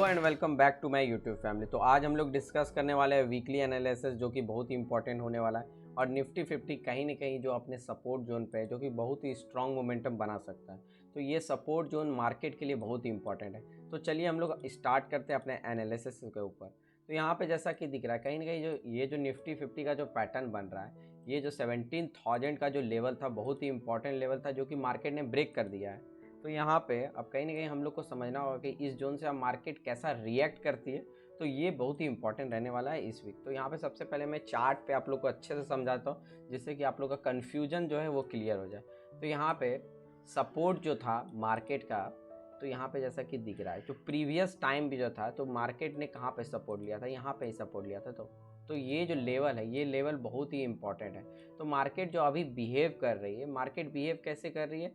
And welcome back to my YouTube family. तो आज हम लोग डिस्कस करने वाले हैं वीकली एनालिसिस, जो कि बहुत ही इंपॉर्टेंट होने वाला है। और निफ्टी 50 कहीं ना कहीं जो अपने सपोर्ट जोन पे है, जो कि बहुत ही स्ट्रॉन्ग मोमेंटम बना सकता है। तो ये सपोर्ट जोन मार्केट के लिए बहुत ही इंपॉर्टेंट है। तो चलिए हम लोग स्टार्ट करते हैं अपने एनालिसिस के ऊपर। तो यहाँ पे जैसा कि दिख रहा है, कहीं ना कहीं जो निफ्टी 50 का जो पैटर्न बन रहा है, ये जो 17,000 का जो लेवल था, बहुत ही इंपॉर्टेंट लेवल था, जो कि मार्केट ने ब्रेक कर दिया है। तो यहाँ पे अब कहीं ना कहीं हम लोग को समझना होगा कि इस जोन से अब मार्केट कैसा रिएक्ट करती है। तो ये बहुत ही इंपॉर्टेंट रहने वाला है इस वीक। तो यहाँ पे सबसे पहले मैं चार्ट पे आप लोग को अच्छे से समझाता हूँ, जिससे कि आप लोग का कन्फ्यूजन जो है वो क्लियर हो जाए। तो यहाँ पे सपोर्ट जो था मार्केट का, तो यहाँ पे जैसा कि दिख रहा है, तो प्रीवियस टाइम भी जो था, तो मार्केट ने कहाँ पे सपोर्ट लिया था, यहाँ पे ही सपोर्ट लिया था। तो ये जो लेवल है, ये लेवल बहुत ही इंपॉर्टेंट है। तो मार्केट जो अभी बिहेव कर रही है, मार्केट बिहेव कैसे कर रही है,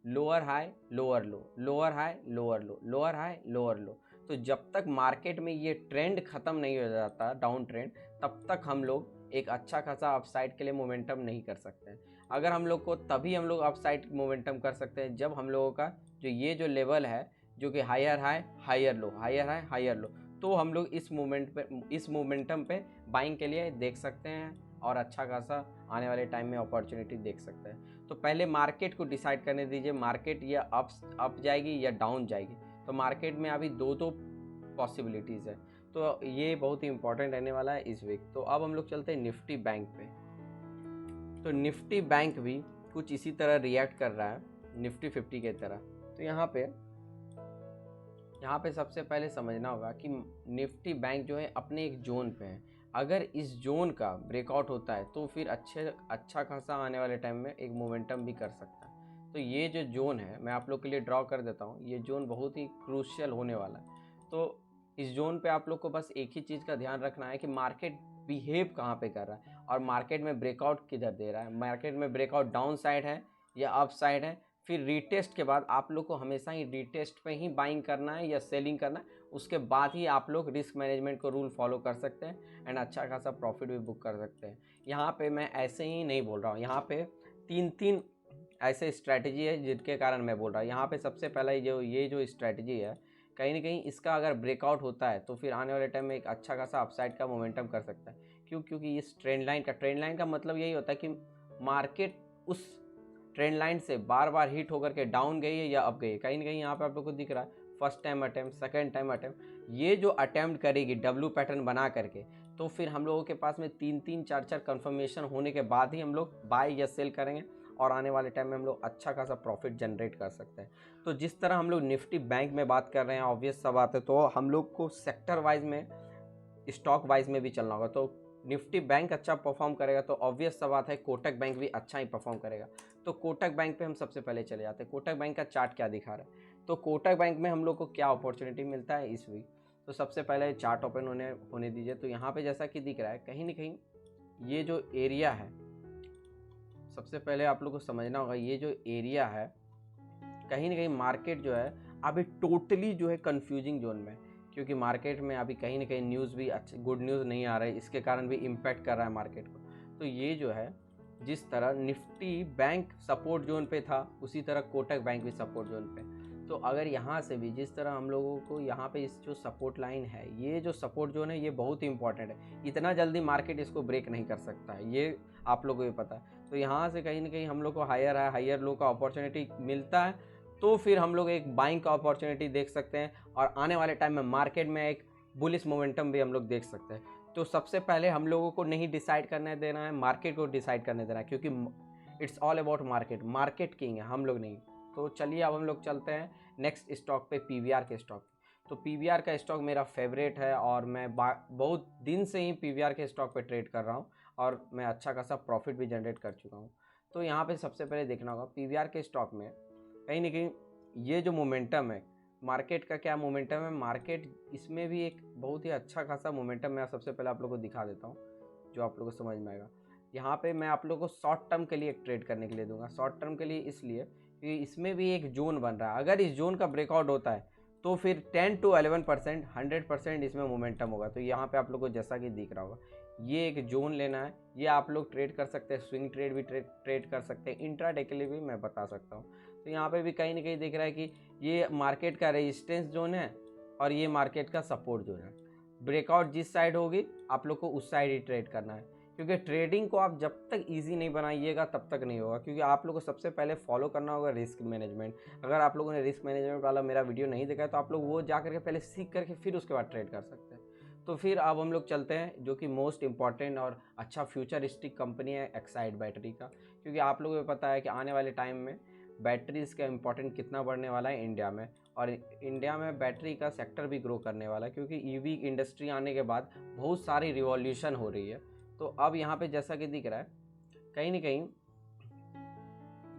लोअर हाई लोअर लो, लोअर हाई लोअर लो, लोअर हाई लोअर लो। तो जब तक मार्केट में ये ट्रेंड खत्म नहीं हो जाता, डाउन ट्रेंड, तब तक हम लोग एक अच्छा खासा अपसाइड के लिए मोमेंटम नहीं कर सकते हैं। अगर हम लोग को तभी हम लोग अपसाइड मोमेंटम कर सकते हैं जब हम लोगों का जो लेवल है, जो कि higher high higher low, higher high higher low, तो हम लोग इस मोमेंटम पे बाइंग के लिए देख सकते हैं और अच्छा खासा आने वाले टाइम में अपॉर्चुनिटी देख सकते हैं। तो पहले मार्केट को डिसाइड करने दीजिए, मार्केट या अप जाएगी या डाउन जाएगी। तो मार्केट में अभी दो पॉसिबिलिटीज़ है। तो ये बहुत ही इंपॉर्टेंट रहने वाला है इस वीक। तो अब हम लोग चलते हैं निफ्टी बैंक पे। तो निफ्टी बैंक भी कुछ इसी तरह रिएक्ट कर रहा है निफ्टी 50 के तरह। तो यहाँ पे सबसे पहले समझना होगा कि निफ्टी बैंक जो है अपने एक जोन पे है। अगर इस जोन का ब्रेकआउट होता है तो फिर अच्छा खासा आने वाले टाइम में एक मोमेंटम भी कर सकता है। तो ये जो जोन है, मैं आप लोग के लिए ड्रॉ कर देता हूँ। ये जोन बहुत ही क्रूशियल होने वाला है। तो इस जोन पे आप लोग को बस एक ही चीज़ का ध्यान रखना है कि मार्केट बिहेव कहाँ पे कर रहा है और मार्केट में ब्रेकआउट किधर दे रहा है। मार्केट में ब्रेकआउट डाउन साइड है या अप साइड है। फिर रीटेस्ट के बाद आप लोग को हमेशा ही रीटेस्ट पे ही बाइंग करना है या सेलिंग करना है। उसके बाद ही आप लोग रिस्क मैनेजमेंट को रूल फॉलो कर सकते हैं एंड अच्छा खासा प्रॉफिट भी बुक कर सकते हैं। यहाँ पे मैं ऐसे ही नहीं बोल रहा हूँ, यहाँ पे तीन ऐसे स्ट्रैटेजी है जिनके कारण मैं बोल रहा हूँ। यहाँ पे सबसे पहला ये जो स्ट्रैटेजी है, कहीं ना कहीं इसका अगर ब्रेकआउट होता है तो फिर आने वाले टाइम में एक अच्छा खासा अपसाइड का मोमेंटम कर सकता है। क्योंकि इस ट्रेंड लाइन का मतलब यही होता है कि मार्केट उस ट्रेंड लाइन से बार बार हिट होकर के डाउन गई है या अप गई है। कहीं ना कहीं यहाँ पे आप लोग को दिख रहा है first time attempt, second time attempt. ये जो अटैम्प्ट करेगी डब्ल्यू पैटर्न बना करके, तो फिर हम लोगों के पास में 3-4 कंफर्मेशन होने के बाद ही हम लोग बाय या सेल करेंगे और आने वाले टाइम में हम लोग अच्छा खासा प्रॉफिट जनरेट कर सकते हैं। तो जिस तरह हम लोग निफ्टी बैंक में बात कर रहे हैं, ऑब्वियस सा बात है, तो हम लोग को सेक्टर वाइज में, स्टॉक वाइज में भी चलना होगा। तो निफ्टी बैंक अच्छा परफॉर्म करेगा तो ऑब्वियस सा बात है कोटक बैंक भी अच्छा ही परफॉर्म करेगा। तो कोटक बैंक पे हम सबसे पहले चले जाते हैं। कोटक बैंक का चार्ट क्या दिखा रहा है, तो कोटक बैंक में हम लोग को क्या अपॉर्चुनिटी मिलता है इस वीक। तो सबसे पहले चार्ट ओपन होने दीजिए। तो यहाँ पे जैसा कि दिख रहा है, कहीं ना कहीं ये जो एरिया है, सबसे पहले आप लोग को समझना होगा, ये जो एरिया है, कहीं ना कहीं मार्केट जो है अभी टोटली जो है कंफ्यूजिंग जोन में, क्योंकि मार्केट में अभी कहीं ना कहीं न्यूज़ भी अच्छी गुड न्यूज़ नहीं आ रही, इसके कारण भी इम्पैक्ट कर रहा है मार्केट को। तो ये जो है, जिस तरह निफ्टी बैंक सपोर्ट जोन पे था, उसी तरह कोटक बैंक भी सपोर्ट जोन पे। तो अगर यहाँ से भी जिस तरह हम लोगों को यहाँ पे इस जो सपोर्ट लाइन है, ये जो सपोर्ट जोन है, ये बहुत ही इंपॉर्टेंट है। इतना जल्दी मार्केट इसको ब्रेक नहीं कर सकता है, ये आप लोगों को भी पता है। तो यहाँ से कहीं ना कहीं हम लोग को हायर लो का अपॉर्चुनिटी मिलता है, तो फिर हम लोग एक बाइंग का अपॉर्चुनिटी देख सकते हैं और आने वाले टाइम में मार्केट में एक बुलिश मोमेंटम भी हम लोग देख सकते हैं। तो सबसे पहले हम लोगों को नहीं डिसाइड करने देना है, मार्केट को डिसाइड करने देना है, क्योंकि it's all about market. Market king है, हम लोग नहीं। तो चलिए अब हम लोग चलते हैं नेक्स्ट स्टॉक पे, पीवीआर के स्टॉक। तो पीवीआर का स्टॉक मेरा फेवरेट है और मैं बहुत दिन से ही पीवीआर के स्टॉक पे ट्रेड कर रहा हूँ और मैं अच्छा खासा प्रॉफिट भी जनरेट कर चुका हूँ। तो यहाँ पे सबसे पहले देखना होगा पीवीआर के स्टॉक में, कहीं ना कहीं ये जो मोमेंटम है मार्केट का, क्या मोमेंटम है मार्केट, इसमें भी एक बहुत ही अच्छा खासा मोमेंटम मैं सबसे पहले आप लोगों को दिखा देता हूँ, जो आप लोगों को समझ में आएगा। यहाँ पे मैं आप लोगों को शॉर्ट टर्म के लिए एक ट्रेड करने के लिए दूंगा। शॉर्ट टर्म के लिए इसलिए कि इसमें भी एक जोन बन रहा है। अगर इस जोन का ब्रेकआउट होता है तो फिर 10 to 11%, 100% इसमें मोमेंटम होगा। तो यहाँ पे आप लोग को जैसा कि दिख रहा होगा, ये एक जोन लेना है, ये आप लोग ट्रेड कर सकते हैं, स्विंग ट्रेड भी ट्रेड कर सकते हैं, इंट्राडे के लिए भी मैं बता सकता हूँ। तो यहाँ पे भी कहीं ना कहीं दिख रहा है कि ये मार्केट का रेजिस्टेंस जोन है और ये मार्केट का सपोर्ट जोन है। ब्रेकआउट जिस साइड होगी आप लोग को उस साइड ही ट्रेड करना है, क्योंकि ट्रेडिंग को आप जब तक इजी नहीं बनाइएगा तब तक नहीं होगा। क्योंकि आप लोग को सबसे पहले फॉलो करना होगा रिस्क मैनेजमेंट। अगर आप लोगों ने रिस्क मैनेजमेंट वाला मेरा वीडियो नहीं देखा है तो आप लोग वो जा करके पहले सीख करके फिर उसके बाद ट्रेड कर सकते हैं। तो फिर अब हम लोग चलते हैं जो कि मोस्ट इंपॉर्टेंट और अच्छा फ्यूचरिस्टिक कंपनी है एक्साइड बैटरी का। क्योंकि आप लोगों को पता है कि आने वाले टाइम में बैटरीज़ का इम्पोर्टेंट कितना बढ़ने वाला है इंडिया में, और इंडिया में बैटरी का सेक्टर भी ग्रो करने वाला है। क्योंकि ईवी इंडस्ट्री आने के बाद बहुत सारी रिवॉल्यूशन हो रही है। तो अब यहाँ पे जैसा कि दिख रहा है कहीं ना कहीं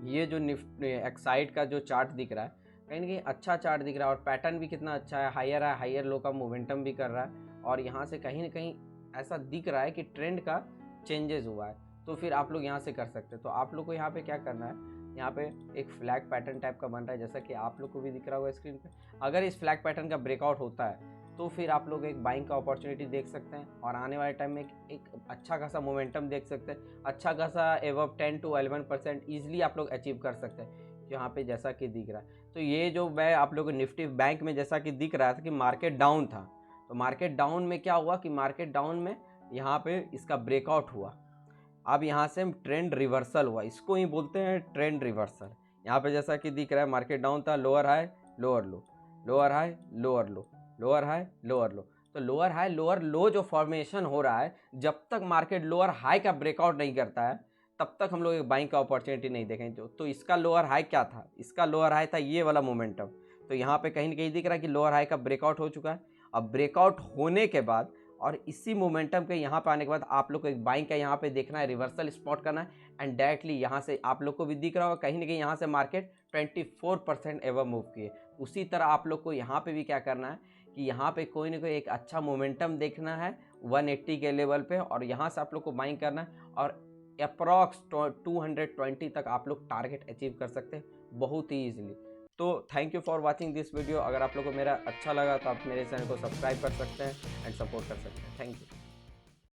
ये जो एक्साइड का जो चार्ट दिख रहा है कहीं ना कहीं अच्छा चार्ट दिख रहा है, और पैटर्न भी कितना अच्छा है, हायर लो का मोमेंटम भी कर रहा है। और यहाँ से कहीं ना कहीं ऐसा दिख रहा है कि ट्रेंड का चेंजेस हुआ है। तो फिर आप लोग यहाँ से कर सकते हैं। तो आप लोग को यहाँ पे क्या करना है, यहाँ पे एक फ्लैग पैटर्न टाइप का बन रहा है जैसा कि आप लोग को भी दिख रहा होगा स्क्रीन पे। अगर इस फ्लैग पैटर्न का ब्रेकआउट होता है तो फिर आप लोग एक बाइंग का अपॉर्चुनिटी देख सकते हैं, और आने वाले टाइम में एक अच्छा खासा मोमेंटम देख सकते हैं। अच्छा खासा एवब 10 to 11% ईजिली आप लोग अचीव कर सकते हैं यहाँ पे जैसा कि दिख रहा है। तो ये जो मैं आप लोग को निफ्टी बैंक में जैसा कि दिख रहा था कि मार्केट डाउन था, तो मार्केट डाउन में क्या हुआ कि मार्केट डाउन में यहाँ पे इसका ब्रेकआउट हुआ। अब यहाँ से ट्रेंड रिवर्सल हुआ, इसको ही बोलते हैं ट्रेंड रिवर्सल। यहाँ पे जैसा कि दिख रहा है मार्केट डाउन था, लोअर हाई लोअर लो, लोअर हाई लोअर लो, लोअर हाई लोअर लो। तो लोअर हाई लोअर लो जो फॉर्मेशन हो रहा है, जब तक मार्केट लोअर हाई का ब्रेकआउट नहीं करता है तब तक हम लोग एक बाइंग का अपॉर्चुनिटी नहीं देखेंगे। तो इसका लोअर हाई क्या था, इसका लोअर हाई था ये वाला मोमेंटम। तो यहाँ पे कहीं ना कहीं दिख रहा है कि लोअर हाई का ब्रेकआउट हो चुका है। अब ब्रेकआउट होने के बाद और इसी मोमेंटम के यहाँ पे आने के बाद आप लोग को एक बाइंग का यहाँ पे देखना है, रिवर्सल स्पॉट करना है, एंड डायरेक्टली यहाँ से आप लोग को भी दिख रहा होगा कहीं ना कहीं यहाँ से मार्केट 24% एवर मूव किए। उसी तरह आप लोग को यहाँ पे भी क्या करना है कि यहाँ पे कोई ना कोई एक अच्छा मोमेंटम देखना है 180 के लेवल पे, और यहाँ से आप लोग को बाइंग करना है, और अप्रॉक्स 220 तक आप लोग टारगेट अचीव कर सकते हैं बहुत ही ईजिली। तो thank you for watching this video. अगर आप लोगों को मेरा अच्छा लगा तो आप मेरे चैनल को सब्सक्राइब कर सकते हैं एंड सपोर्ट कर सकते हैं। Thank you.